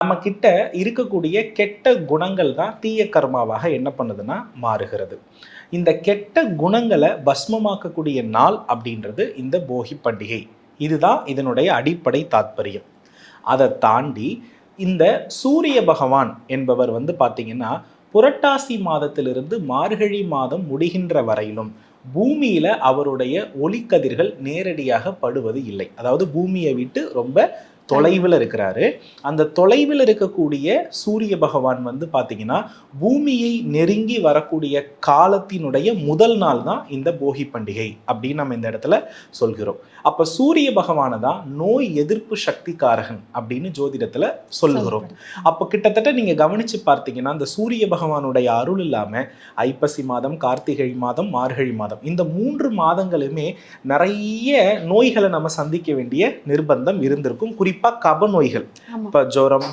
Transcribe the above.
நம்ம கிட்ட இருக்கக்கூடிய கெட்ட குணங்கள் தான் தீய கர்மாவாக என்ன பண்ணுதுன்னா மாறுகிறது. இந்த கெட்ட குணங்களை பஸ்மமாக்கக்கூடிய நாள் அப்படின்றது இந்த போகி பண்டிகை. இதுதான் இதனுடைய அடிப்படை தாத்பரியம். அதை தாண்டி இந்த சூரிய பகவான் என்பவர் பார்த்தீங்கன்னா புரட்டாசி மாதத்திலிருந்து மார்கழி மாதம் முடிகின்ற வரையிலும் பூமியில அவருடைய ஒளிக்கதிர்கள் நேரடியாக படுவது இல்லை. அதாவது பூமியை விட்டு ரொம்ப தொலைவில் இருக்கிறாரு. அந்த தொலைவில் இருக்கக்கூடிய சூரிய பகவான் பார்த்தீங்கன்னா பூமியை நெருங்கி வரக்கூடிய காலத்தினுடைய முதல் நாள் தான் இந்த போகி பண்டிகை அப்படின்னு நம்ம இந்த இடத்துல சொல்கிறோம். அப்ப சூரிய பகவானை தான் நோய் எதிர்ப்பு சக்திக்காரகன் அப்படின்னு ஜோதிடத்துல சொல்லுகிறோம். அப்ப கிட்டத்தட்ட நீங்க கவனிச்சு பார்த்தீங்கன்னா இந்த சூரிய பகவானுடைய அருள் இல்லாம ஐப்பசி மாதம், கார்த்திகை மாதம், மார்கழி மாதம் இந்த 3 மாதங்களுமே நிறைய நோய்களை நம்ம சந்திக்க வேண்டிய நிர்பந்தம் இருந்திருக்கும். குறிப்பா கப நோய்கள், இப்ப ஜுரம்,